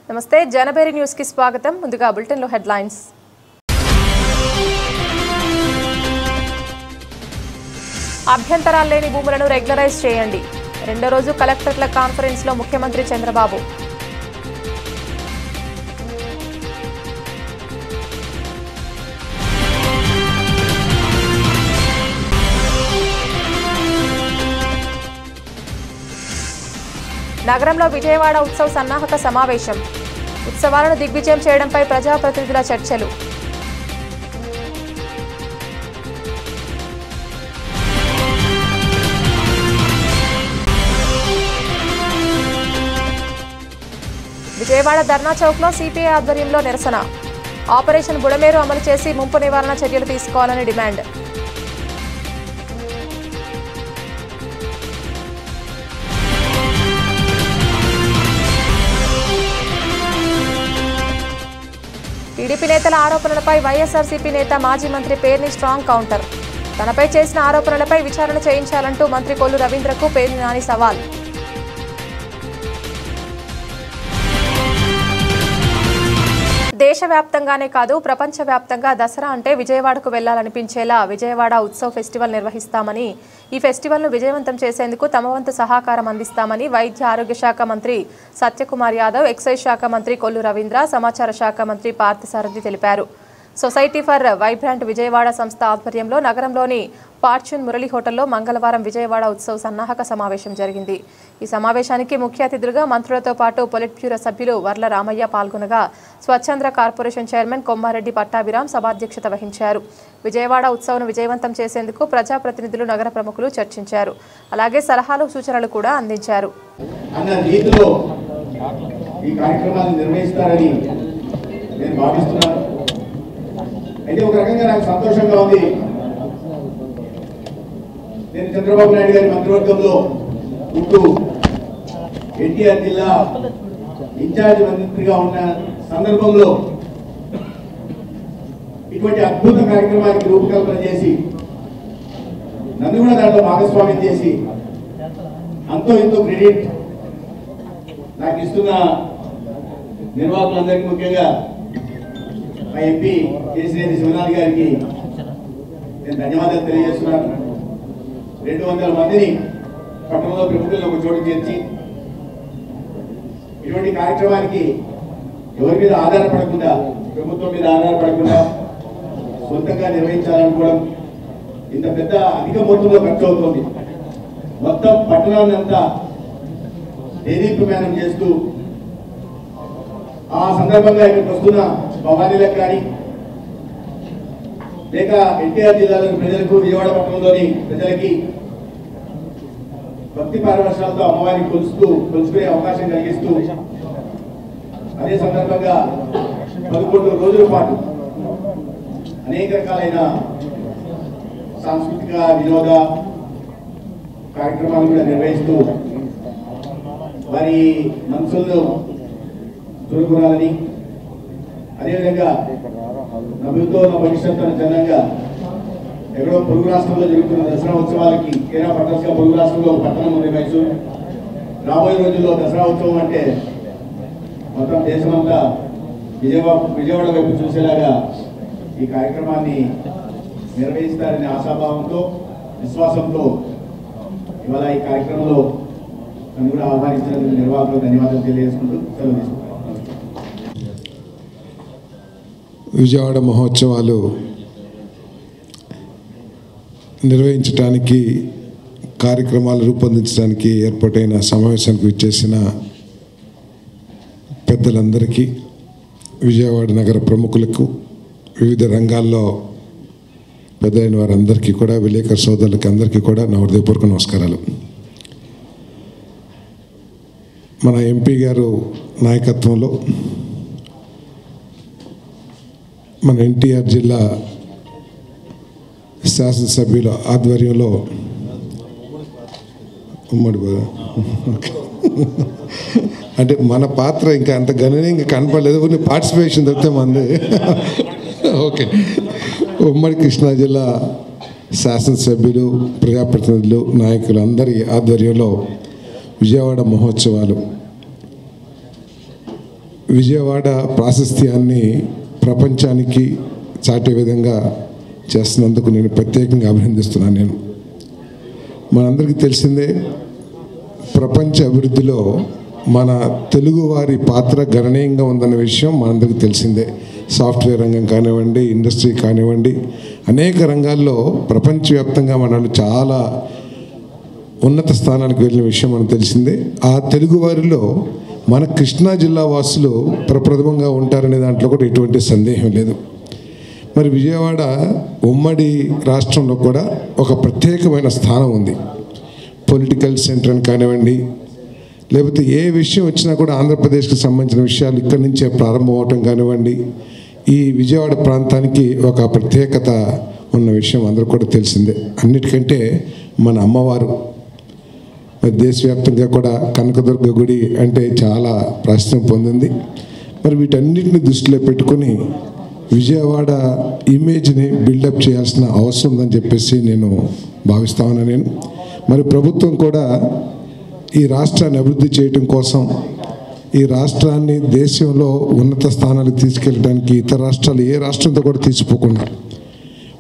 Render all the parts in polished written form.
నమస్తే జనబేరి న్యూస్ కి స్వాగతం. ముందుగా బులెటిన్ లో హెడ్లైన్స్. అభ్యంతరాలు లేని భూములను రెగ్యులరైజ్ చేయండి. రెండో రోజు కలెక్టర్ల కాన్ఫరెన్స్ లో ముఖ్యమంత్రి చంద్రబాబు. నగరంలో విజయవాడ ఉత్సవ సన్నాహక సమావేశం. ఉత్సవాలను దిగ్విజయం చేయడంపై ప్రజాప్రతినిధుల చర్చలు. విజయవాడ ధర్నా చౌక్లో సిపిఐ ఆధ్వర్యంలో నిరసన. ఆపరేషన్ బుడమేరు అమలు చేసి ముంపు నివారణ చర్యలు తీసుకోవాలని డిమాండ్. టీడీపీ నేతల ఆరోపణలపై వైఎస్ఆర్సీపీ నేత మాజీ మంత్రి పేర్ని స్ట్రాంగ్ కౌంటర్. తనపై చేసిన ఆరోపణలపై విచారణ చేయించాలంటూ మంత్రి కొల్లు రవీంద్రకు పేర్ని నాని సవాల్. దేశవ్యాప్తంగానే కాదు ప్రపంచవ్యాప్తంగా దసరా అంటే విజయవాడకు వెళ్లాలనిపించేలా విజయవాడ ఉత్సవ్ ఫెస్టివల్ నిర్వహిస్తామని, ఈ ఫెస్టివల్ను విజయవంతం చేసేందుకు తమ వంతు సహకారం అందిస్తామని వైద్య ఆరోగ్య శాఖ మంత్రి సత్యకుమార్ యాదవ్, ఎక్సైజ్ శాఖ మంత్రి కొల్లు రవీంద్ర, సమాచార శాఖ మంత్రి పార్థసారథి తెలిపారు. సొసైటీ ఫర్ వైబ్రాంట్ విజయవాడ సంస్థ ఆధ్వర్యంలో నగరంలోని ఫార్చ్యూన్ మురళి హోటల్లో మంగళవారం విజయవాడ ఉత్సవ్ సన్నాహక సమావేశం జరిగింది. ఈ సమావేశానికి ముఖ్య అతిథులుగా మంత్రులతో పాటు పొలిట్ బ్యూరో సభ్యులు వర్ల రామయ్య పాల్గొనగా స్వచ్ఛంద్ర కార్పొరేషన్ చైర్మన్ కొమ్మారెడ్డి పట్టాభిరామ్ సభాధ్యక్షత వహించారు. విజయవాడ ఉత్సవ్ను విజయవంతం చేసేందుకు ప్రజాప్రతినిధులు, నగర ప్రముఖులు చర్చించారు. అలాగే సలహాలు, సూచనలు కూడా అందించారు. అయితే ఒక రకంగా నాకు సంతోషంగా ఉంది. నేను చంద్రబాబు నాయుడు గారి మంత్రివర్గంలో ఉంటూ ఎన్టీఆర్ జిల్లా ఇన్ఛార్జ్ మంత్రిగా ఉన్న సందర్భంలో ఇటువంటి అద్భుత కార్యక్రమానికి రూపకల్పన చేసి నన్ను కూడా దాంట్లో భాగస్వామ్యం చేసి అంతో ఎంతో క్రెడిట్ నాకు ఇస్తున్న నిర్వాహకులందరికీ, ముఖ్యంగా మా ఎంపీ కేసీఆర్ శివనాథ్ గారికి నేను ధన్యవాదాలు తెలియజేస్తున్నాను. 200 మందిని పట్టణంలో ప్రముఖులను ఒక చోటు చేర్చి ఇటువంటి కార్యక్రమానికి ఎవరి మీద ఆధారపడకుండా, ప్రభుత్వం మీద ఆధారపడకుండా సొంతంగా నిర్వహించాలనుకోవడం, ఇంత పెద్ద అధిక మొత్తంలో ఖర్చు అవుతుంది. మొత్తం పట్టణాన్ని అంతా దేదీప్యమానం చేస్తూ ఆ సందర్భంగా ఇక్కడికి వస్తున్న భవానీలకు కానీ లేక ఎన్టీఆర్ జిల్లాలోని ప్రజలకు, విజయవాడ పట్టణంలోని ప్రజలకి భక్తి పారవశ్యాలతో అమ్మవారిని కొలుచుకునే అవకాశం కలిగిస్తూ అదే సందర్భంగా 11 రోజుల పాటు అనేక రకాలైన సాంస్కృతిక, వినోద కార్యక్రమాలు కూడా నిర్వహిస్తూ వారి మనసులను చురుకురాలని, అదేవిధంగా నవ్వుతో నా భవిష్యత్తు జనంగా ఎక్కడో పొరుగు రాష్ట్రంలో జరుగుతున్న దసరా ఉత్సవాలకి కేరా పట్టణంగా పొరుగు రాష్ట్రంలో పట్టణం ఉంది మైసూరు. రాబోయే రోజుల్లో దసరా ఉత్సవం అంటే మొత్తం దేశమంతా విజయవాడ వైపు చూసేలాగా ఈ కార్యక్రమాన్ని నిర్వహిస్తారనే ఆశాభావంతో, విశ్వాసంతో ఇవాళ ఈ కార్యక్రమంలో నన్ను కూడా ఆహ్వానించినందుకు నిర్వాహకులకు ధన్యవాదాలు తెలియజేసుకుంటూ సెలవు తీసుకుంటాను. విజయవాడ మహోత్సవాలు నిర్వహించడానికి, కార్యక్రమాలు రూపొందించడానికి ఏర్పాటైన సమావేశానికి విచ్చేసిన పెద్దలందరికీ, విజయవాడ నగర ప్రముఖులకు, వివిధ రంగాల్లో పెద్దలైన వారందరికీ కూడా, విలేకరు సోదరులకి అందరికీ కూడా నా హృదయపూర్వక నమస్కారాలు. మన ఎంపీ గారు నాయకత్వంలో మన ఎన్టీఆర్ జిల్లా శాసనసభ్యుల ఆధ్వర్యంలో ఉమ్మడి అంటే మన పాత్ర ఇంకా అంత గణనీయంగా కనపడలేదు, కొన్ని పార్టిసిపేషన్ తప్పితే మంది. ఓకే, ఉమ్మడి కృష్ణా జిల్లా శాసనసభ్యులు, ప్రజాప్రతినిధులు, నాయకులు అందరి ఆధ్వర్యంలో విజయవాడ మహోత్సవాలు విజయవాడ ప్రాశస్త్యాన్ని ప్రపంచానికి చాటే విధంగా చేస్తున్నందుకు నేను ప్రత్యేకంగా అభినందిస్తున్నాను. నేను మనందరికీ తెలిసిందే, ప్రపంచ అభివృద్ధిలో మన తెలుగువారి పాత్ర గణనీయంగా ఉందన్న విషయం మనందరికీ తెలిసిందే. సాఫ్ట్వేర్ రంగం కానివ్వండి, ఇండస్ట్రీ కానివ్వండి, అనేక రంగాల్లో ప్రపంచవ్యాప్తంగా మనం చాలా ఉన్నత స్థానానికి వెళ్ళిన విషయం మనకు తెలిసిందే. ఆ తెలుగువారిలో మన కృష్ణా జిల్లా వాసులు ప్రప్రథమంగా ఉంటారనే దాంట్లో కూడా ఎటువంటి సందేహం లేదు. మరి విజయవాడ ఉమ్మడి రాష్ట్రంలో కూడా ఒక ప్రత్యేకమైన స్థానం ఉంది. పొలిటికల్ సెంటర్ అని కానివ్వండి, లేకపోతే ఏ విషయం వచ్చినా కూడా ఆంధ్రప్రదేశ్కి సంబంధించిన విషయాలు ఇక్కడి నుంచే ప్రారంభం అవటం కానివ్వండి, ఈ విజయవాడ ప్రాంతానికి ఒక ప్రత్యేకత ఉన్న విషయం అందరూ కూడా తెలిసిందే. అన్నిటికంటే మన అమ్మవారు దేశవ్యాప్తంగా కూడా కనకదుర్గ గుడి అంటే చాలా ప్రాచుర్యం పొందింది. మరి వీటన్నిటిని దృష్టిలో పెట్టుకొని విజయవాడ ఇమేజ్ని బిల్డప్ చేయాల్సిన అవసరం ఉందని చెప్పేసి నేను భావిస్తా ఉన్నాను. నేను మరి ప్రభుత్వం కూడా ఈ రాష్ట్రాన్ని అభివృద్ధి చేయడం కోసం, ఈ రాష్ట్రాన్ని దేశంలో ఉన్నత స్థానాలకు తీసుకెళ్ళడానికి ఇతర రాష్ట్రాలు ఏ రాష్ట్రంతో కూడా తీసిపోకుండా,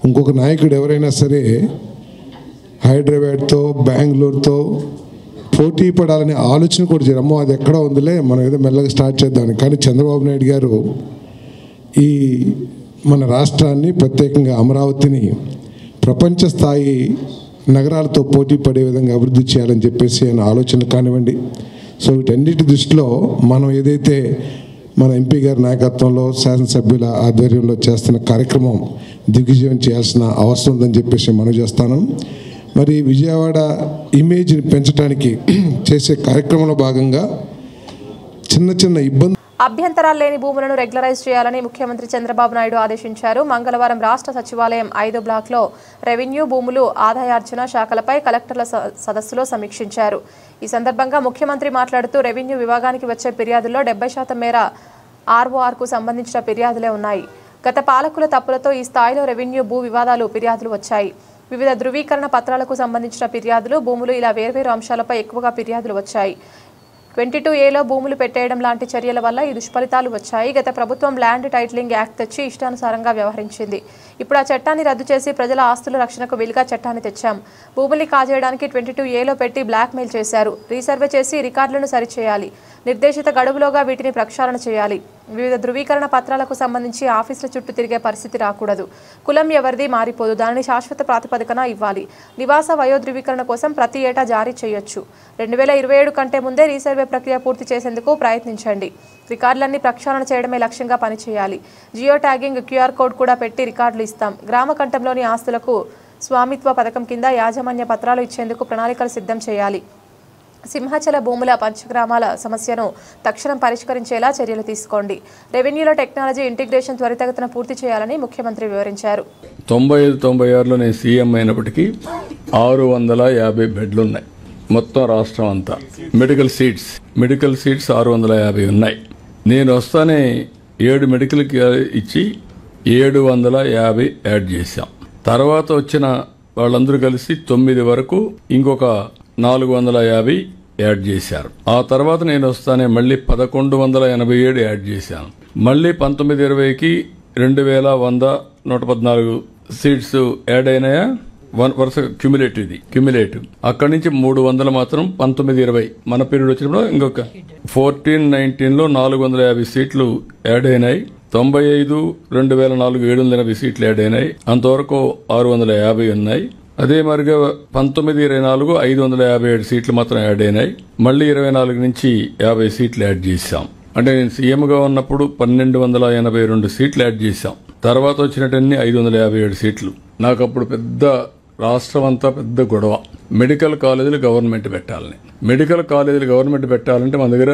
ఇంకొక నాయకుడు ఎవరైనా సరే హైదరాబాద్తో బెంగళూరుతో పోటీ పడాలనే ఆలోచన కూడా చేయరమ్మో అది ఎక్కడో ఉందిలే, మనం ఏదో మెల్లగా స్టార్ట్ చేద్దామని. కానీ చంద్రబాబు నాయుడు గారు ఈ మన రాష్ట్రాన్ని, ప్రత్యేకంగా అమరావతిని ప్రపంచ స్థాయి నగరాలతో పోటీ పడే విధంగా అభివృద్ధి చేయాలని చెప్పేసి ఆయన ఆలోచనలు కానివ్వండి. సో వీటన్నిటి దృష్టిలో మనం ఏదైతే మన ఎంపీ గారి నాయకత్వంలో శాసనసభ్యుల ఆధ్వర్యంలో చేస్తున్న కార్యక్రమం దిగ్విజయం చేయాల్సిన అవసరం ఉందని చెప్పేసి మనం చేస్తాను. మరి విజయవాడ ఇమేజ్ని పెంచడానికి చేసే కార్యక్రమంలో భాగంగా చిన్న చిన్న అభ్యంతరాలు లేని భూములను రెగ్యులరైజ్ చేయాలని ముఖ్యమంత్రి చంద్రబాబు నాయుడు ఆదేశించారు. మంగళవారం రాష్ట్ర సచివాలయం 5 బ్లాక్లో రెవెన్యూ, భూములు, ఆదాయార్జన శాఖలపై కలెక్టర్ల సదస్సులో సమీక్షించారు. ఈ సందర్భంగా ముఖ్యమంత్రి మాట్లాడుతూ రెవెన్యూ విభాగానికి వచ్చే ఫిర్యాదుల్లో 70% మేర ఆర్ఓఆర్కు సంబంధించిన ఫిర్యాదులే ఉన్నాయి. గత పాలకుల తప్పులతో ఈ స్థాయిలో రెవెన్యూ భూ వివాదాలు ఫిర్యాదులు వచ్చాయి. వివిధ ధృవీకరణ పత్రాలకు సంబంధించిన ఫిర్యాదులు, భూములు ఇలా వేర్వేరు అంశాలపై ఎక్కువగా ఫిర్యాదులు వచ్చాయి. 22A భూములు పెట్టేయడం లాంటి చర్యల వల్ల ఈ దుష్ఫలితాలు వచ్చాయి. గత ప్రభుత్వం ల్యాండ్ టైటిలింగ్ యాక్ట్ తెచ్చి ఇష్టానుసారంగా వ్యవహరించింది. ఇప్పుడు ఆ చట్టాన్ని రద్దు చేసి ప్రజల ఆస్తుల రక్షణకు వీలుగా చట్టాన్ని తెచ్చాం. భూముల్ని కాజేయడానికి 22A పెట్టి బ్లాక్మెయిల్ చేశారు. రీసర్వే చేసి రికార్డులను సరిచేయాలి. నిర్దేశిత గడువులోగా వీటిని ప్రక్షాళన చేయాలి. వివిధ ధృవీకరణ పత్రాలకు సంబంధించి ఆఫీసుల చుట్టూ తిరిగే పరిస్థితి రాకూడదు. కులం ఎవరిది మారిపోదు, దానిని శాశ్వత ప్రాతిపదికన ఇవ్వాలి. నివాస వయో ధృవీకరణ కోసం ప్రతి ఏటా జారీ చేయొచ్చు. 2027 కంటే ముందే రీసర్వే ప్రక్రియ పూర్తి చేసేందుకు ప్రయత్నించండి. రికార్డులన్నీ ప్రక్షాళన చేయడమే లక్ష్యంగా పనిచేయాలి. జియో ట్యాగింగ్, QR కోడ్ కూడా పెట్టి రికార్డులు ఇస్తాం. గ్రామ కంఠంలోని ఆస్తులకు స్వామిత్వ పథకం కింద యాజమాన్య పత్రాలు ఇచ్చేందుకు ప్రణాళికలు సిద్ధం చేయాలి. సింహాచల భూముల పంచగ్రామాల సమస్యను తక్షణం పరిష్కరించేలా చర్యలు తీసుకోండి. రెవెన్యూలో టెక్నాలజీ ఇంటిగ్రేషన్ త్వరితగతిన పూర్తి చేయాలని ముఖ్యమంత్రి వివరించారు. 95-96లో నేను సీఎం అయినప్పటికీ 650 బెడ్లున్నాయి మొత్తం రాష్ట్రం అంతా. మెడికల్ సీట్స్ 650 ఉన్నాయి. నేను వస్తానే 7 మెడికల్కి ఇచ్చి 750 యాడ్ చేశాం. తర్వాత వచ్చిన వాళ్ళందరూ కలిసి 9 వరకు ఇంకొక 450 యాడ్ చేశారు. ఆ తర్వాత నేను వస్తానే మళ్ళీ 1187 యాడ్ చేశాను. మళ్ళీ 19-20కి 2114 సీట్స్ యాడ్ అయినాయా, వరుస క్యుములేటివ్. అక్కడి నుంచి 300 మాత్రం 19-20 మన పీరియడ్ వచ్చినప్పుడు ఇంకొక 14-19లో 450 సీట్లు యాడ్ అయినాయి. 95, 2004 780 సీట్లు యాడ్ అయినాయి. అంతవరకు 650 ఉన్నాయి. అదే మరిగా 19-24 557 సీట్లు మాత్రం యాడ్ అయినాయి. మళ్ళీ 24 నుంచి 50 సీట్లు యాడ్ చేశాం. అంటే నేను సీఎంగా ఉన్నప్పుడు 1282 సీట్లు యాడ్ చేశాం. తర్వాత వచ్చినట్టన్ని 557 సీట్లు. నాకు అప్పుడు పెద్ద రాష్ట్రం అంతా పెద్ద గొడవ. మెడికల్ కాలేజీలు గవర్నమెంట్ పెట్టాలని. మెడికల్ కాలేజీలు గవర్నమెంట్ పెట్టాలంటే మన దగ్గర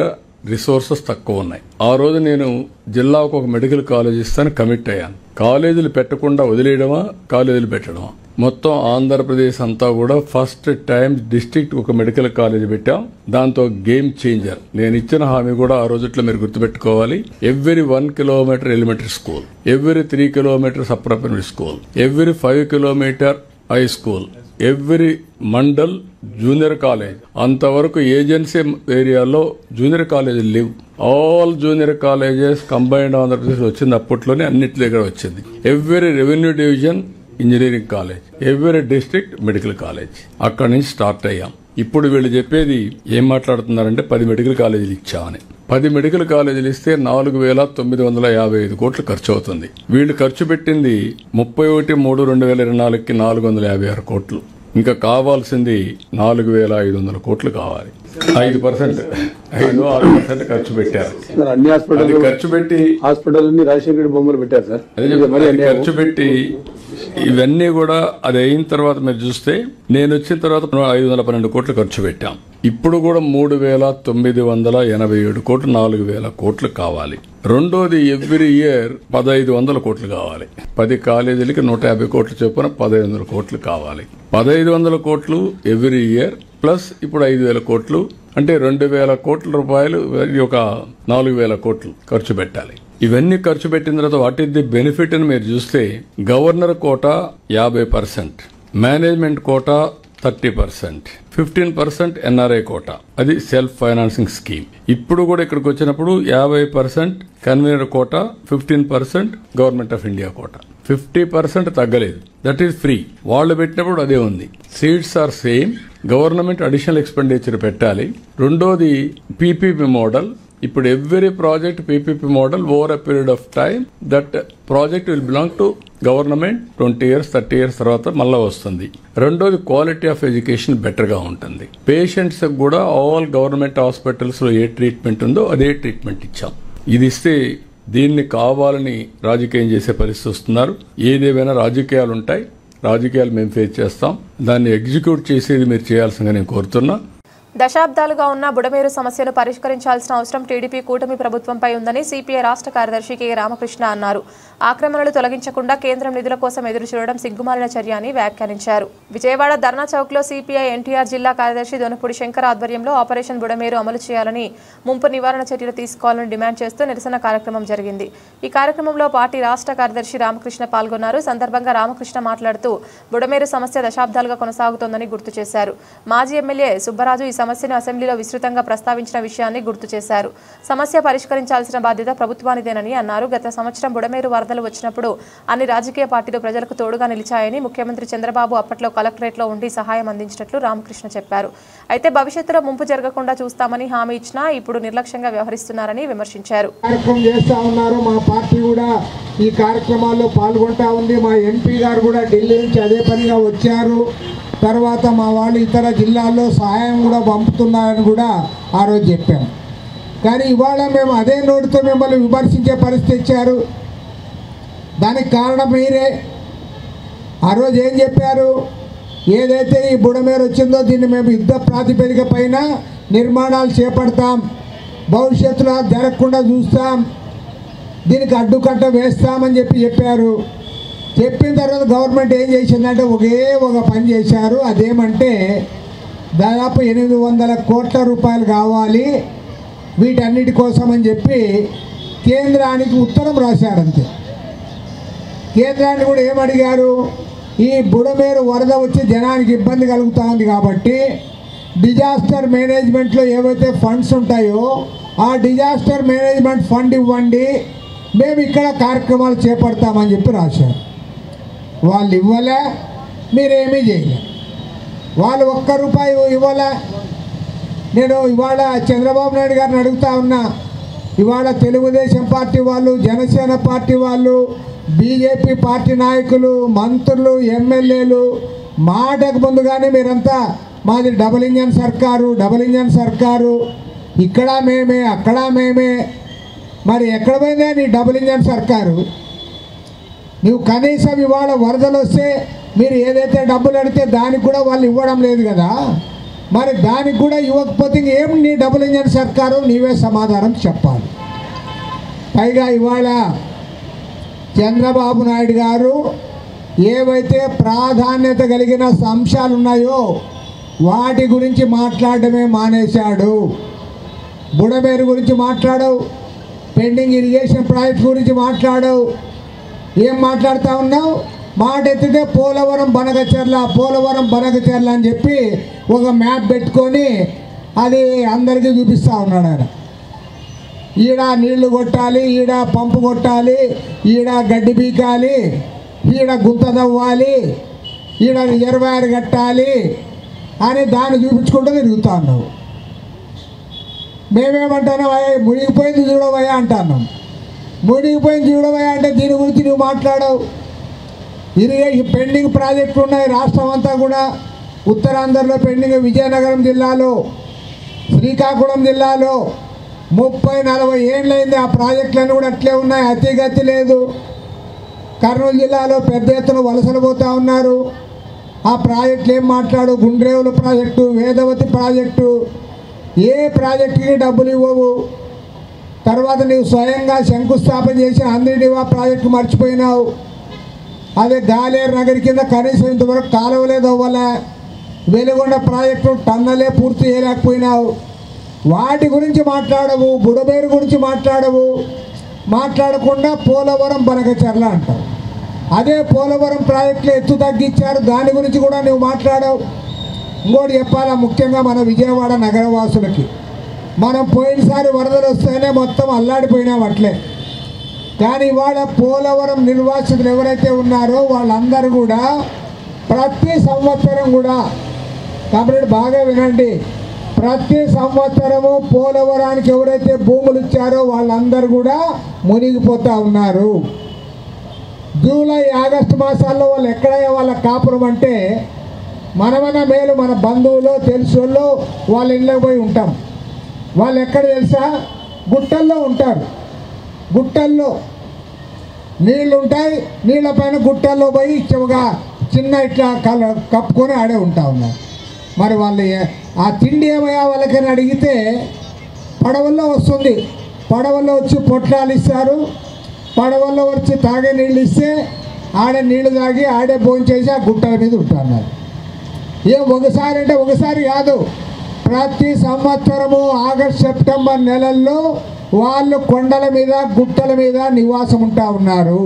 రిసోర్సెస్ తక్కువ ఉన్నాయి. ఆ రోజు నేను జిల్లాకు ఒక మెడికల్ కాలేజ్ ఇస్తాను కమిట్ అయ్యాను. కాలేజీలు పెట్టకుండా వదిలేయడమా, కాలేజీలు పెట్టడమా? మొత్తం ఆంధ్రప్రదేశ్ అంతా కూడా ఫస్ట్ టైం డిస్ట్రిక్ట్ ఒక మెడికల్ కాలేజ్ పెట్టాం. దాంతో గేమ్ చేంజర్. నేను ఇచ్చిన హామీ కూడా ఆ రోజుట్లో మీరు గుర్తుపెట్టుకోవాలి. Every 1 kilometer elementary school, every 3 kilometers upper primary school, every 5 kilometer high school, every mandal junior college. అంతవరకు ఏజెన్సీ ఏరియాలో జూనియర్ కాలేజీలు లేవు. All junior colleges combined Andhra Pradesh వచ్చింది. అప్పట్లోనే అన్నిటి దగ్గర వచ్చింది. Every revenue division engineering college, every district medical college. అక్కడి నుంచి స్టార్ట్ అయ్యాం. ఇప్పుడు వీళ్ళు చెప్పేది ఏం మాట్లాడుతున్నారంటే 10 మెడికల్ కాలేజీలు ఇచ్చామని. 10 మెడికల్ కాలేజీలు ఇస్తే 4,955 కోట్లు ఖర్చు అవుతుంది. వీళ్ళు ఖర్చు పెట్టింది 31/3/2024కి 456 కోట్లు. ఇంకా కావాల్సింది 4,500 కోట్లు కావాలి. 5% ఖర్చు పెట్టారు. అన్ని హాస్పిటల్ ఖర్చు పెట్టి హాస్పిటల్ రాజశేఖర బొమ్మలు పెట్టారు సార్. ఖర్చు పెట్టి ఇవన్నీ కూడా అది అయిన తర్వాత మీరు చూస్తే నేను వచ్చిన తర్వాత 512 కోట్లు ఖర్చు పెట్టాం. ఇప్పుడు కూడా 3,987 కోట్లు, 4,000 కోట్లు కావాలి. రెండోది ఎవ్రీ ఇయర్ 1,500 కోట్లు కావాలి. 10 కాలేజీలకి 150 కోట్లు చొప్పున 1,500 కోట్లు కావాలి. 1,500 కోట్లు ఎవ్రీ ఇయర్ ప్లస్ ఇప్పుడు 5,000 కోట్లు అంటే 2,000 కోట్ల రూపాయలు, ఒక 4,000 కోట్లు ఖర్చు పెట్టాలి. ఇవన్నీ ఖర్చు పెట్టిన తర్వాత వాట్ ఈస్ ది బెనిఫిట్ అని మీరు చూస్తే governor quota 50%, management quota 30%, 15% NRI quota, అది సెల్ఫ్ ఫైనాన్సింగ్ స్కీమ్. ఇప్పుడు కూడా ఇక్కడికి వచ్చినప్పుడు 50% convener quota, 15% government of India quota, 50% తగ్గలేదు. That is free. వాళ్ళు పెట్టినప్పుడు అదే ఉంది. Seats are same. Government additional expenditure పెట్టాలి. రెండోది పీపీపీ మోడల్. ఇప్పుడు every project PPP model over a period of time that project will belong to government. 20 years 30 years తర్వాత మళ్ళా వస్తుంది. రెండోది క్వాలిటీ ఆఫ్ ఎడ్యుకేషన్ బెటర్ గా ఉంటుంది. పేషెంట్స్ కూడా ఆల్ గవర్నమెంట్ హాస్పిటల్స్ లో ఏ ట్రీట్మెంట్ ఉందో అదే ట్రీట్మెంట్ ఇచ్చాం. ఇది ఇస్తే దీన్ని కావాలని రాజకీయం చేసే పరిస్థితి వస్తున్నారు. ఏదేమైనా రాజకీయాలు ఉంటాయి. రాజకీయాలు మేము ఫేస్ చేస్తాం. దాన్ని ఎగ్జిక్యూట్ చేసేది మీరు చేయాల్సిందిగా నేను కోరుతున్నా. దశాబ్దాలుగా ఉన్న బుడమేరు సమస్యను పరిష్కరించాల్సిన అవసరం టీడీపీ కూటమి ప్రభుత్వంపై ఉందని సిపిఐ రాష్ట్ర కార్యదర్శి కె రామకృష్ణ అన్నారు. ఆక్రమణలు తొలగించకుండా కేంద్రం నిధుల కోసం ఎదురు చూడడం సిగ్గుమాలిన చర్య అని వ్యాఖ్యానించారు. విజయవాడ ధర్నా చౌక్ లో సిపిఐ ఎన్టీఆర్ జిల్లా కార్యదర్శి దొనపూడి శంకర్ ఆధ్వర్యంలో ఆపరేషన్ బుడమేరు అమలు చేయాలని, ముంపు నివారణ చర్యలు తీసుకోవాలని డిమాండ్ చేస్తూ నిరసన కార్యక్రమం జరిగింది. ఈ కార్యక్రమంలో పార్టీ రాష్ట్ర కార్యదర్శి రామకృష్ణ పాల్గొన్నారు. సందర్భంగా రామకృష్ణ మాట్లాడుతూ బుడమేరు సమస్య దశాబ్దాలుగా కొనసాగుతోందని గుర్తు చేశారు. మాజీ ఎమ్మెల్యే సుబ్బరాజు ఈ సమస్యను అసెంబ్లీలో విస్తృతంగా ప్రస్తావించిన విషయాన్ని గుర్తు చేశారు. సమస్య పరిష్కరించాల్సిన బాధ్యత ప్రభుత్వానిదేనని అన్నారు. గత సంవత్సరం బుడమేరు వరదలు వచ్చినప్పుడు అన్ని రాజకీయ పార్టీలు ప్రజలకు తోడుగా నిలిచాయని, ముఖ్యమంత్రి చంద్రబాబు అప్పట్లో కలెక్టరేట్లో ఉండి సహాయం అందించినట్లు రామకృష్ణ చెప్పారు. అయితే భవిష్యత్తులో ముంపు జరగకుండా చూస్తామని హామీ ఇచ్చినా ఇప్పుడు నిర్లక్ష్యంగా వ్యవహరిస్తున్నారని విమర్శించారు. మా పార్టీ కూడా ఈ కార్యక్రమాల్లో పాల్గొంటా ఉంది. మా ఎంపీ గారు కూడా ఢిల్లీ నుంచి అదే పనిగా వచ్చారు. తర్వాత మా వాళ్ళు ఇతర జిల్లాల్లో సహాయం కూడా పంపుతున్నారని కూడా ఆ రోజు చెప్పాము. కానీ ఇవాళ మేము అదే నోటితో మిమ్మల్ని విమర్శించే పరిస్థితి ఇచ్చారు. దానికి కారణం మీరే. ఆ రోజు ఏం చెప్పారు? ఏదైతే ఈ బుడమేరు వచ్చిందో దీన్ని మేము యుద్ధ ప్రాతిపదిక పైన నిర్మాణాలు చేపడతాం, భవిష్యత్తులో జరగకుండా చూస్తాం, దీనికి అడ్డుకట్ట వేస్తామని చెప్పారు. చెప్పిన తర్వాత గవర్నమెంట్ ఏం చేసిందంటే ఒక పని చేశారు. అదేమంటే దాదాపు 800 కోట్ల రూపాయలు కావాలి వీటన్నిటి కోసం అని చెప్పి కేంద్రానికి ఉత్తరం రాశారంతే. కేంద్రాన్ని కూడా ఏమడిగారు? ఈ బుడమేరు వరద వచ్చి జనానికి ఇబ్బంది కలుగుతూ ఉంది కాబట్టి డిజాస్టర్ మేనేజ్మెంట్లో ఏవైతే ఫండ్స్ ఉంటాయో ఆ డిజాస్టర్ మేనేజ్మెంట్ ఫండ్ ఇవ్వండి, మేము ఇక్కడ కార్యక్రమాలు చేపడతామని చెప్పి రాశారు. వాళ్ళు ఇవ్వలే, మీరేమీ చేయలే. వాళ్ళు ₹1 ఇవ్వలే. నేను ఇవాళ చంద్రబాబు నాయుడు గారిని అడుగుతా ఉన్నా. ఇవాళ తెలుగుదేశం పార్టీ వాళ్ళు, జనసేన పార్టీ వాళ్ళు, బీజేపీ పార్టీ నాయకులు, మంత్రులు, ఎమ్మెల్యేలు మాటకు ముందుగానే మీరంతా మాది డబుల్ ఇంజన్ సర్కారు, ఇక్కడ మేమే అక్కడ మేమే. మరి ఎక్కడ పోయిందా నీ డబుల్ ఇంజన్ సర్కారు? నువ్వు కనీసం ఇవాళ వరదలు వస్తే మీరు ఏదైతే డబ్బులు అడిగితే దానికి కూడా వాళ్ళు ఇవ్వడం లేదు కదా. మరి దానికి కూడా ఇవ్వకపోతే ఏం నీ డబుల్ ఇంజన్ సర్కారు? నీవే సమాధానం చెప్పాలి. పైగా ఇవాళ చంద్రబాబు నాయుడు గారు ఏవైతే ప్రాధాన్యత కలిగిన అంశాలు ఉన్నాయో వాటి గురించి మాట్లాడడమే మానేశాడు. బుడమేరు గురించి మాట్లాడవు, పెండింగ్ ఇరిగేషన్ ప్రాజెక్ట్ గురించి మాట్లాడవు. ఏం మాట్లాడుతూ ఉన్నావు? మాట ఎత్తితే పోలవరం బనగచెర్ల అని చెప్పి ఒక మ్యాప్ పెట్టుకొని అది అందరికీ చూపిస్తూ ఉన్నాడు ఆయన. ఈడ నీళ్లు కొట్టాలి, ఈడ పంపు కొట్టాలి, ఈడ గడ్డి బీకాలి, ఈడ గుంత తవ్వాలి, ఈడ రిజర్వాయర్ కట్టాలి అని దాన్ని చూపించుకుంటూ తిరుగుతూ ఉన్నావు. మేమేమంటున్నాం, మునిగిపోయింది చూడవయ్యా అంటున్నాం. మునిగిపోయింది చూడవయ్యా అంటే దీని గురించి నువ్వు మాట్లాడవు. ఈ పెండింగ్ ప్రాజెక్టులు ఉన్నాయి రాష్ట్రం అంతా కూడా. ఉత్తరాంధ్రలో పెండింగ్, విజయనగరం జిల్లాలో, శ్రీకాకుళం జిల్లాలో 30-40 ఏళ్ళైంది. ఆ ప్రాజెక్టులన్నీ కూడా అట్లే ఉన్నాయి, అతిగతి లేదు. కర్నూలు జిల్లాలో పెద్ద ఎత్తున వలసలు పోతూ ఉన్నారు. ఆ ప్రాజెక్టులు ఏం మాట్లాడు, గుండ్రేవుల ప్రాజెక్టు, వేదవతి ప్రాజెక్టు, ఏ ప్రాజెక్టుకి డబ్బులు ఇవ్వవు. తర్వాత నీవు స్వయంగా శంకుస్థాపన చేసిన అందిడివా ప్రాజెక్టు మర్చిపోయినావు. అదే గాలేరు నగరి కింద కనీసం ఇంతవరకు కాలువలేదు అవ్వలే. వెలుగొండ ప్రాజెక్టు టన్నలే పూర్తి చేయలేకపోయినావు. వాటి గురించి మాట్లాడవు, బుడబేరు గురించి మాట్లాడవు. మాట్లాడకుండా పోలవరం బనగచెర్ల అంటావు. అదే పోలవరం ప్రాజెక్టులు ఎత్తు తగ్గించారు, దాని గురించి కూడా నువ్వు మాట్లాడవు. ఇంకోటి చెప్పాలా, ముఖ్యంగా మన విజయవాడ నగరవాసులకి, మనం పోయినసారి వరదలు వస్తేనే మొత్తం అల్లాడిపోయినాం అట్లే. కానీ ఇవాళ పోలవరం నిర్వాసితులు ఎవరైతే ఉన్నారో వాళ్ళందరూ కూడా ప్రతి సంవత్సరం కూడా, కాబట్టి బాగా వినండి, ప్రతి సంవత్సరము పోలవరానికి ఎవరైతే భూములు ఇచ్చారో వాళ్ళందరూ కూడా మునిగిపోతూ ఉన్నారు. జూలై ఆగస్టు మాసాల్లో వాళ్ళు ఎక్కడయ్యా వాళ్ళ కాపురం అంటే, మనమన్న మేలు మన బంధువులు తెలిసి వాళ్ళ ఇళ్ళకి పోయి ఉంటాం. వాళ్ళు ఎక్కడ తెలుసా, గుట్టల్లో ఉంటారు. గుట్టల్లో నీళ్ళు ఉంటాయి, నీళ్ళ పైన గుట్టల్లో పోయి చిన్న ఇట్లా కప్పుకొని ఆడే ఉంటా ఉన్నారు. మరి వాళ్ళు ఆ తిండి ఏమయ్యా వాళ్ళకని అడిగితే పడవల్లో వస్తుంది. పడవల్లో వచ్చి పొట్లాలు ఇస్తారు, పడవల్లో వచ్చి తాగే నీళ్ళు ఇస్తే ఆడే నీళ్లు తాగి ఆడే భోంచేసి ఆ గుట్టల మీద ఉంటున్నారు. ఒకసారి అంటే ఒకసారి కాదు, ప్రతి సంవత్సరము ఆగస్టు సెప్టెంబర్ నెలల్లో వాళ్ళు కొండల మీద గుట్టల మీద నివాసం ఉంటా ఉన్నారు.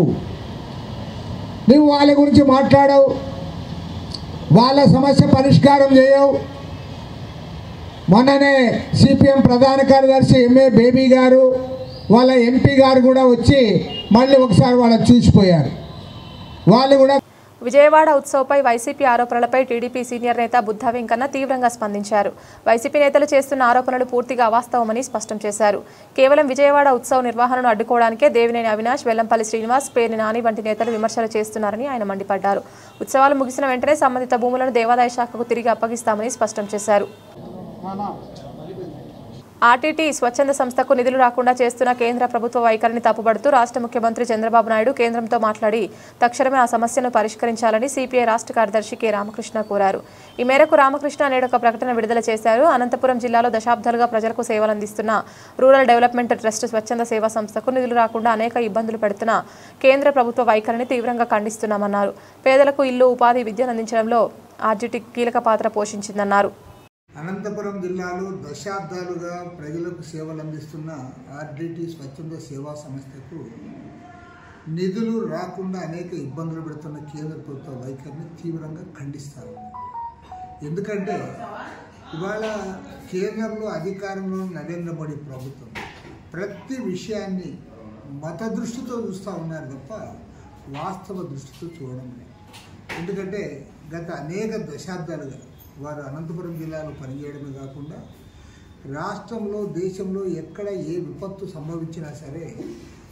నువ్వు వాళ్ళ గురించి మాట్లాడవు, వాళ్ళ సమస్య పరిష్కారం చేయవు. మొన్ననే సిపిఎం ప్రధాన కార్యదర్శి ఎంఏ బేబీ గారు వాళ్ళ ఎంపీ గారు కూడా వచ్చి మళ్ళీ ఒకసారి వాళ్ళని చూసిపోయారు. వాళ్ళు కూడా విజయవాడ ఉత్సవ్పై వైసీపీ ఆరోపణలపై టీడీపీ సీనియర్ నేత బుద్ధ వెంకన్న తీవ్రంగా స్పందించారు. వైసీపీ నేతలు చేస్తున్న ఆరోపణలు పూర్తిగా అవాస్తవమని స్పష్టం చేశారు. కేవలం విజయవాడ ఉత్సవ్ నిర్వహణను అడ్డుకోవడానికే దేవినేని అవినాష్, వెల్లంపల్లి శ్రీనివాస్, పేర్ని నాని వంటి నేతలు విమర్శలు చేస్తున్నారని ఆయన మండిపడ్డారు. ఉత్సవాలు ముగిసిన వెంటనే సంబంధిత భూములను దేవాదాయ శాఖకు తిరిగి అప్పగిస్తామని స్పష్టం చేశారు. ఆర్టీటీ స్వచ్ఛంద సంస్థకు నిధులు రాకుండా చేస్తున్న కేంద్ర ప్రభుత్వ వైఖరిని తప్పుపడుతూ రాష్ట్ర ముఖ్యమంత్రి చంద్రబాబు నాయుడు కేంద్రంతో మాట్లాడి తక్షణమే ఆ సమస్యను పరిష్కరించాలని సిపిఐ రాష్ట్ర కార్యదర్శి కె రామకృష్ణ కోరారు. ఈ మేరకు రామకృష్ణ నేడు ఒక ప్రకటన విడుదల చేశారు. అనంతపురం జిల్లాలో దశాబ్దాలుగా ప్రజలకు సేవలందిస్తున్న రూరల్ డెవలప్మెంట్ ట్రస్ట్ స్వచ్ఛంద సేవా సంస్థకు నిధులు రాకుండా అనేక ఇబ్బందులు పెడుతున్న కేంద్ర ప్రభుత్వ వైఖరిని తీవ్రంగా ఖండిస్తున్నామన్నారు. పేదలకు ఇల్లు, ఉపాధి, విద్యను అందించడంలో ఆర్టీటీ కీలక పాత్ర పోషించిందన్నారు. అనంతపురం జిల్లాలో దశాబ్దాలుగా ప్రజలకు సేవలు అందిస్తున్న ఆర్టీటీ స్వచ్ఛంద సేవా సంస్థకు నిధులు రాకుండా అనేక ఇబ్బందులు పెడుతున్న కేంద్ర ప్రభుత్వ వైఖరిని తీవ్రంగా ఖండిస్తారు. ఎందుకంటే ఇవాళ కేంద్రంలో అధికారంలో నరేంద్ర మోడీ ప్రభుత్వం ప్రతి విషయాన్ని మత దృష్టితో చూస్తూ ఉన్నారు తప్ప వాస్తవ దృష్టితో చూడడం లేదు. ఎందుకంటే గత అనేక దశాబ్దాలుగా వారు అనంతపురం జిల్లాలో పనిచేయడమే కాకుండా రాష్ట్రంలో, దేశంలో ఎక్కడ ఏ విపత్తు సంభవించినా సరే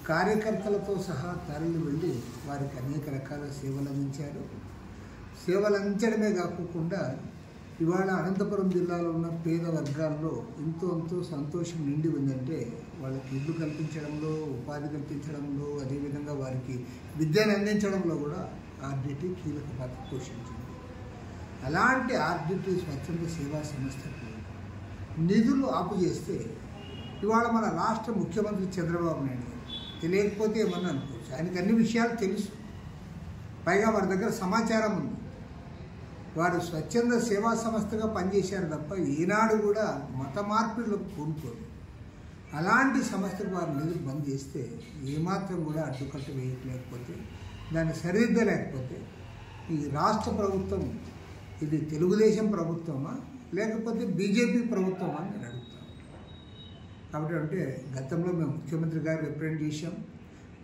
కార్యకర్తలతో సహా తరలి వెళ్ళి వారికి అనేక రకాల సేవలు అందించారు. సేవలు అందించడమే కాకుండా ఇవాళ అనంతపురం జిల్లాలో ఉన్న పేద వర్గాల్లో ఎంతో సంతోషం నిండి ఉందంటే వాళ్ళకి ఇల్లు కల్పించడంలో, ఉపాధి కల్పించడంలో, అదేవిధంగా వారికి విద్యను అందించడంలో కూడా ఆర్టీటీ కీలక పాత్ర పోషించింది. అలాంటి ఆర్టీటీ స్వచ్ఛంద సేవా సంస్థకు నిధులు ఆపు చేస్తే ఇవాళ మన రాష్ట్ర ముఖ్యమంత్రి చంద్రబాబు నాయుడు తెలియకపోతే ఏమన్నా అనుకోవచ్చు, ఆయనకు అన్ని విషయాలు తెలుసు. పైగా వారి దగ్గర సమాచారం ఉంది. వారు స్వచ్ఛంద సేవా సంస్థగా పనిచేశారు తప్ప ఈనాడు కూడా మత మార్పిడులకు పూనుకోరు. అలాంటి సంస్థకు వారు నిధులు బంద్ చేస్తే ఏమాత్రం కూడా అడ్డుకట్ట వేయలేకపోతే దాన్ని సరిదిద్దలేకపోతే ఈ రాష్ట్ర ప్రభుత్వం ఇది తెలుగుదేశం ప్రభుత్వమా లేకపోతే బీజేపీ ప్రభుత్వమా అని నేను అడుగుతాను. కాబట్టి అంటే గతంలో మేము ముఖ్యమంత్రి గారు రిప్రజెంట్ చేశాం,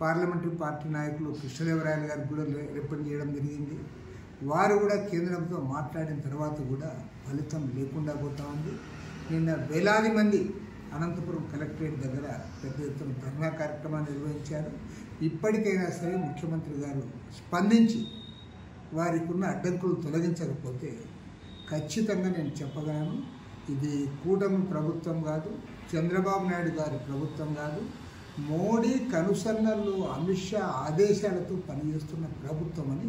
పార్లమెంటరీ పార్టీ నాయకులు కృష్ణదేవరాయలు గారికి కూడా రిప్రజెంట్ చేయడం జరిగింది. వారు కూడా కేంద్రంతో మాట్లాడిన తర్వాత కూడా ఫలితం లేకుండా పోతా ఉంది. నిన్న వేలాది మంది అనంతపురం కలెక్టరేట్ దగ్గర పెద్ద ఎత్తున ధర్నా కార్యక్రమాన్ని నిర్వహించారు. ఇప్పటికైనా సరే ముఖ్యమంత్రి గారు స్పందించి వారికి ఉన్న అడ్డంకులు తొలగించకపోతే ఖచ్చితంగా నేను చెప్పగలను, ఇది కూటమి ప్రభుత్వం కాదు, చంద్రబాబు నాయుడు గారి ప్రభుత్వం కాదు, మోడీ కనుసన్నలు అమిత్ షా ఆదేశాలతో పనిచేస్తున్న ప్రభుత్వం అని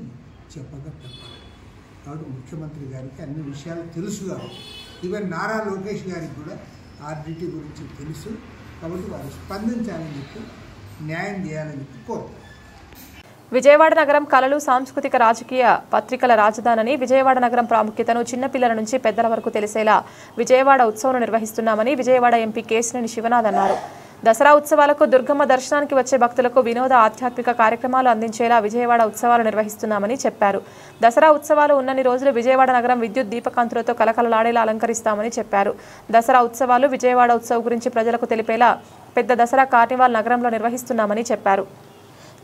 చెప్పగా తప్పాలి. కాబట్టి ముఖ్యమంత్రి గారికి అన్ని విషయాలు తెలుసు కాబట్టి, ఈవెన్ నారా లోకేష్ గారికి కూడా ఆర్డిటీ గురించి తెలుసు కాబట్టి వారు స్పందించాలని చెప్పి న్యాయం చేయాలని చెప్పి కోరుతారు. విజయవాడ నగరం కళలు, సాంస్కృతిక, రాజకీయ పత్రికల రాజధాని. విజయవాడ నగరం ప్రాముఖ్యతను చిన్నపిల్లల నుంచి పెద్దల వరకు తెలిసేలా విజయవాడ ఉత్సవం నిర్వహిస్తున్నామని విజయవాడ ఎంపీ కేశినేని శివనాథ్ అన్నారు. దసరా ఉత్సవాలకు, దుర్గమ్మ దర్శనానికి వచ్చే భక్తులకు వినోద, ఆధ్యాత్మిక కార్యక్రమాలు అందించేలా విజయవాడ ఉత్సవాలు నిర్వహిస్తున్నామని చెప్పారు. దసరా ఉత్సవాలు ఉన్నన్ని రోజులు విజయవాడ నగరం విద్యుత్ దీపకాంతులతో కలకలలాడేలా అలంకరిస్తామని చెప్పారు. దసరా ఉత్సవాలు, విజయవాడ ఉత్సవం గురించి ప్రజలకు తెలిపేలా పెద్ద దసరా కార్నివాల్ నగరంలో నిర్వహిస్తున్నామని చెప్పారు.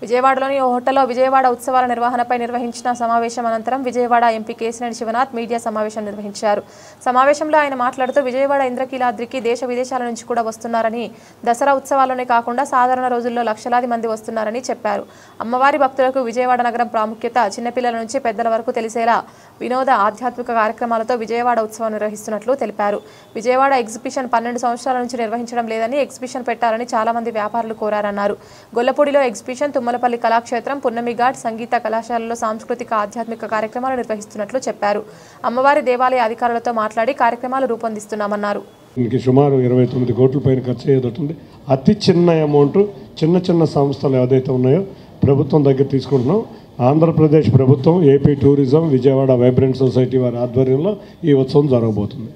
విజయవాడలోని ఓ హోటల్లో విజయవాడ ఉత్సవాల నిర్వహణపై నిర్వహించిన సమావేశం అనంతరం విజయవాడ ఎంపీ కేశినేని శివనాథ్ మీడియా సమావేశం నిర్వహించారు. సమావేశంలో ఆయన మాట్లాడుతూ విజయవాడ ఇంద్రకీలాద్రికి దేశ విదేశాల నుంచి కూడా వస్తున్నారని, దసరా ఉత్సవాల్లోనే కాకుండా సాధారణ రోజుల్లో లక్షలాది మంది వస్తున్నారని చెప్పారు. అమ్మవారి భక్తులకు విజయవాడ నగరం ప్రాముఖ్యత చిన్నపిల్లల నుంచి పెద్దల వరకు తెలిసేలా వినోద, ఆధ్యాత్మిక కార్యక్రమాలతో విజయవాడ ఉత్సవం నిర్వహిస్తున్నట్లు తెలిపారు. విజయవాడ ఎగ్జిబిషన్ 12 సంవత్సరాల నుంచి నిర్వహించడం లేదని, ఎగ్జిబిషన్ పెట్టాలని చాలా మంది వ్యాపారులు కోరారన్నారు. గొల్లపూడిలో ఎగ్జిబిషన్, తుమ్మలపల్లి కళాక్షేత్రం, పున్నమి ఘాట్, సంగీత కళాశాలలో సాంస్కృతిక, ఆధ్యాత్మిక కార్యక్రమాలు నిర్వహిస్తున్నట్లు చెప్పారు. అమ్మవారి దేవాలయ అధికారులతో మాట్లాడి కార్యక్రమాలు రూపొందిస్తున్నామన్నారు. దీనికి సుమారు 29 కోట్ల పైన ఖర్చు అయ్యేటట్టుంది. అతి చిన్న అమౌంట్ చిన్న సంస్థలు ఏదైతే ఉన్నాయో ప్రభుత్వం దగ్గర తీసుకుంటున్నాం. ఆంధ్రప్రదేశ్ ప్రభుత్వం, AP tourism, Vijayawada vibrant society వారి ఆధ్వర్యంలో ఈ ఉత్సవం జరగబోతుంది.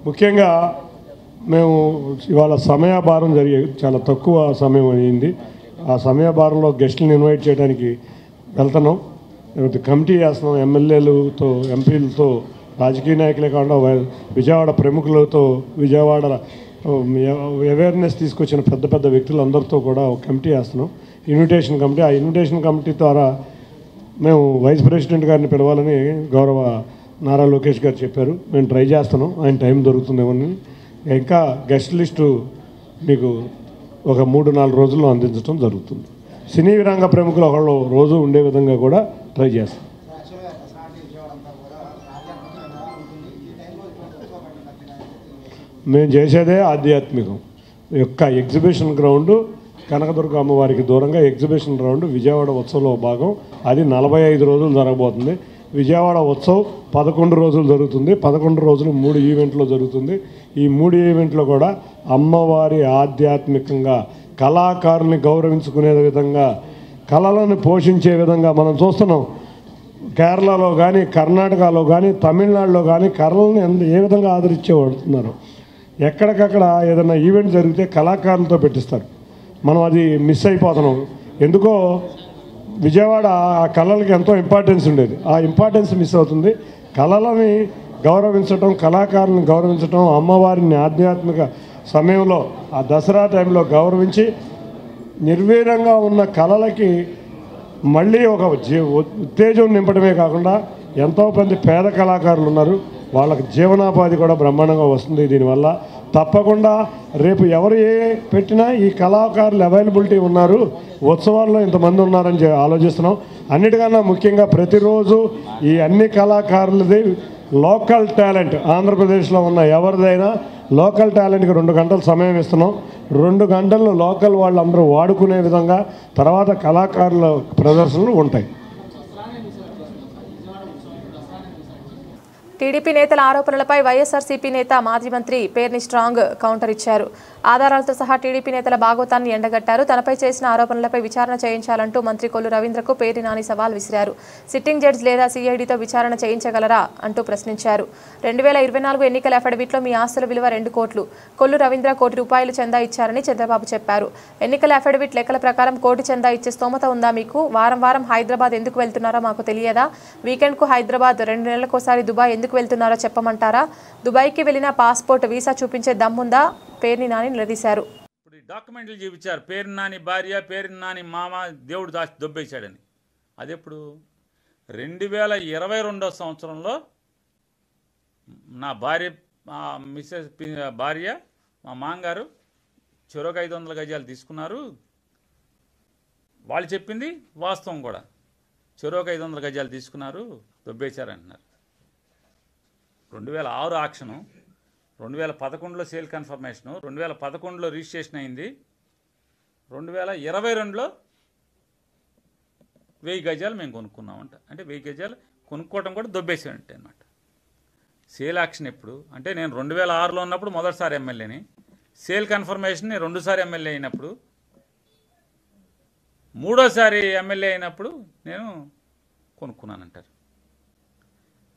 ముఖ్యంగా మేము ఇవాళ సమయభారం చాలా తక్కువ సమయం అయింది. ఆ సమయభారంలో గెస్టులను ఇన్వైట్ చేయడానికి వెళ్తున్నాం. కమిటీ చేస్తున్నాం. ఎమ్మెల్యేలతో, ఎంపీలతో, రాజకీయ నాయకులే కాకుండా విజయవాడ ప్రముఖులతో, విజయవాడ అవేర్నెస్ తీసుకొచ్చిన పెద్ద వ్యక్తులందరితో కూడా ఒక కమిటీ వేస్తున్నాం, ఇన్విటేషన్ కమిటీ. ఆ ఇన్విటేషన్ కమిటీ ద్వారా మేము వైస్ ప్రెసిడెంట్ గారిని పిలవాలని గౌరవ నారా లోకేష్ గారు చెప్పారు. మేము ట్రై చేస్తున్నాం, ఆయన టైం దొరుకుతుందేమని. ఇంకా గెస్ట్ లిస్టు మీకు ఒక 3-4 రోజుల్లో అందించడం జరుగుతుంది. సినీ రంగ ప్రముఖులు ఒకళ్ళు రోజు ఉండే విధంగా కూడా ట్రై చేస్తాం. మేము చేసేదే ఆధ్యాత్మికం. యొక్క ఎగ్జిబిషన్ గ్రౌండ్ కనకదుర్గ అమ్మవారికి దూరంగా ఎగ్జిబిషన్ గ్రౌండ్ విజయవాడ ఉత్సవంలో భాగం. అది 45 రోజులు జరగబోతుంది. విజయవాడ ఉత్సవం 11 రోజులు జరుగుతుంది. 11 రోజులు 3 ఈవెంట్లు జరుగుతుంది. ఈ 3 ఈవెంట్లు కూడా అమ్మవారి ఆధ్యాత్మికంగా, కళాకారుల్ని గౌరవించుకునే విధంగా, కళలను పోషించే విధంగా మనం చూస్తున్నాం. కేరళలో కానీ, కర్ణాటకలో కానీ, తమిళనాడులో కానీ కళలను ఏ విధంగా ఆదరించేవాడుతున్నారు. ఎక్కడికక్కడ ఏదైనా ఈవెంట్ జరిగితే కళాకారులతో పెట్టిస్తారు. మనం అది మిస్ అయిపోతున్నాం. ఎందుకో విజయవాడ ఆ కళలకి ఎంతో ఇంపార్టెన్స్ ఉండేది, ఆ ఇంపార్టెన్స్ మిస్ అవుతుంది. కళలని గౌరవించటం, కళాకారులను గౌరవించటం, అమ్మవారిని ఆధ్యాత్మిక సమయంలో ఆ దసరా టైంలో గౌరవించి నిర్వీర్యంగా ఉన్న కళలకి మళ్ళీ ఒక ఉత్తేజం నింపడమే కాకుండా ఎంతోమంది పేద కళాకారులు ఉన్నారు, వాళ్ళకి జీవనోపాధి కూడా బ్రహ్మాండంగా వస్తుంది దీనివల్ల. తప్పకుండా రేపు ఎవరు పెట్టినా ఈ కళాకారులు అవైలబిలిటీ ఉన్నారు, ఉత్సవాల్లో ఇంతమంది ఉన్నారని ఆలోచిస్తున్నాం. అన్నిటికన్నా ముఖ్యంగా ప్రతిరోజు ఈ అన్ని కళాకారులది లోకల్ టాలెంట్, ఆంధ్రప్రదేశ్లో ఉన్న ఎవరిదైనా లోకల్ టాలెంట్కి 2 గంటల సమయం ఇస్తున్నాం. 2 గంటల్లో లోకల్ వాళ్ళందరూ వాడుకునే విధంగా తర్వాత కళాకారుల ప్రదర్శనలు ఉంటాయి. టీడీపీ నేతల ఆరోపణలపై వైఎస్ఆర్సీపీ నేత, మాజీ మంత్రి పేర్ని స్ట్రాంగ్ కౌంటర్ ఇచ్చారు. ఆధారాలతో సహా టీడీపీ నేతల భాగోతాన్ని ఎండగట్టారు. తనపై చేసిన ఆరోపణలపై విచారణ చేయించాలంటూ మంత్రి కొల్లు రవీంద్రకు పేర్ని నాని సవాల్ విసిరారు. సిట్టింగ్ జడ్జి లేదా సిఐడితో విచారణ చేయించగలరా అంటూ ప్రశ్నించారు. 2024 ఎన్నికల అఫిడవిట్లో మీ ఆస్తుల విలువ 2 కోట్లు, కొల్లు రవీంద్ర ₹1 కోటి చందా ఇచ్చారని చంద్రబాబు చెప్పారు. ఎన్నికల అఫిడవిట్ లెక్కల ప్రకారం ₹1 కోటి చందా ఇచ్చే స్తోమత ఉందా మీకు? వారం వారం హైదరాబాద్ ఎందుకు వెళ్తున్నారో మాకు తెలియదా? వీకెండ్కు హైదరాబాద్, 2 నెలలకోసారి దుబాయ్ ఎందుకు వెళ్తున్నారో చెప్పమంటారా? దుబాయ్కి వెళ్లిన పాస్పోర్ట్, వీసా చూపించే దమ్ముందా? పేర్ని నాని నిలదీశారు. ఇప్పుడు డాక్యుమెంట్లు చూపించారు, పేరు నాని భార్య, పేరు నాని మామ, దేవుడు దాచి దొబ్బేశాడని. అది ఎప్పుడు? 2022 సంవత్సరంలో నా భార్య, మిస్సెస్ భార్య, మా మామగారు చెరొక 500 గజాలు తీసుకున్నారు. వాళ్ళు చెప్పింది వాస్తవం కూడా. చెరొక 500 గజాలు తీసుకున్నారు, దొబ్బేశారంటున్నారు. 2006 ఆక్షను, 2011లో సేల్ కన్ఫర్మేషను, 2011లో రిజిస్ట్రేషన్ అయింది, 2022లో 1000 గజాలు మేము కొనుక్కున్నామంట. అంటే 1000 గజాలు కొనుక్కోవడం కూడా దొబ్బేసాడంటే అనమాట. సేల్ యాక్షన్ ఎప్పుడు అంటే, నేను 2006లో ఉన్నప్పుడు మొదటిసారి ఎమ్మెల్యేని, సేల్ కన్ఫర్మేషన్ 2 సారి ఎమ్మెల్యే అయినప్పుడు, 3ఓసారి ఎమ్మెల్యే అయినప్పుడు నేను కొనుక్కున్నానంటారు.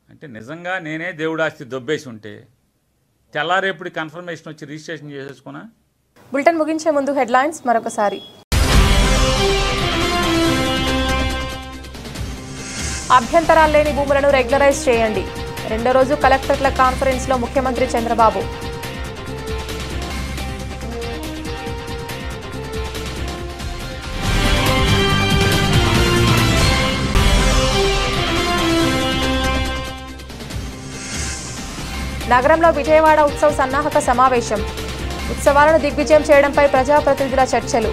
అంటే నిజంగా నేనే దేవుడు ఆస్తి దొబ్బేసి ఉంటే తెల్లారేపుడి కన్ఫర్మేషన్ వచ్చి రిజిస్ట్రేషన్ చేసేసుకున్నా. బులెటిన్ ముగించే ముందు హెడ్లైన్స్ మరొకసారి. అభ్యంతరాలు లేని భూములను రెగ్యులరైజ్ చేయండి. 2వ రోజు కలెక్టర్ల కాన్ఫరెన్స్లో ముఖ్యమంత్రి చంద్రబాబు. నగరంలో విజయవాడ ఉత్సవ సన్నాహక సమావేశం. ఉత్సవాలను దిగ్విజయం చేయడంపై ప్రజాప్రతినిధుల చర్చలు.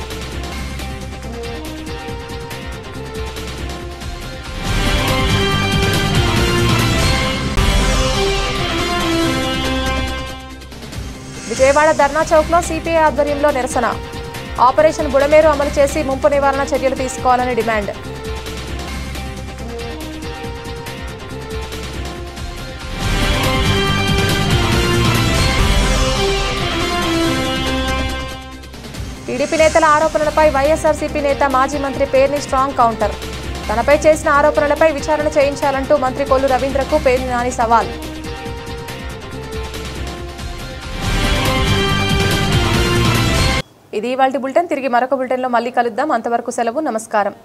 విజయవాడ ధర్నా చౌక్లో సిపిఐ ఆధ్వర్యంలో నిరసన. ఆపరేషన్ బుడమేరు అమలు చేసి ముంపు నివారణ చర్యలు తీసుకోవాలని డిమాండ్. టీడీపీ నేతల ఆరోపణలపై వైఎస్ఆర్సీపీ నేత మాజీ మంత్రి పేర్ని స్ట్రాంగ్ కౌంటర్. తనపై చేసిన ఆరోపణలపై విచారణ చేయించాలంటూ మంత్రి కొల్లు రవీంద్రకు పేర్ని నాని సవాల్. ఇది ఇవాల్టి బులెటిన్. తిరిగి మరొక బులెటిన్లో మళ్ళీ కలుద్దాం. అంతవరకు సెలవు. నమస్కారం.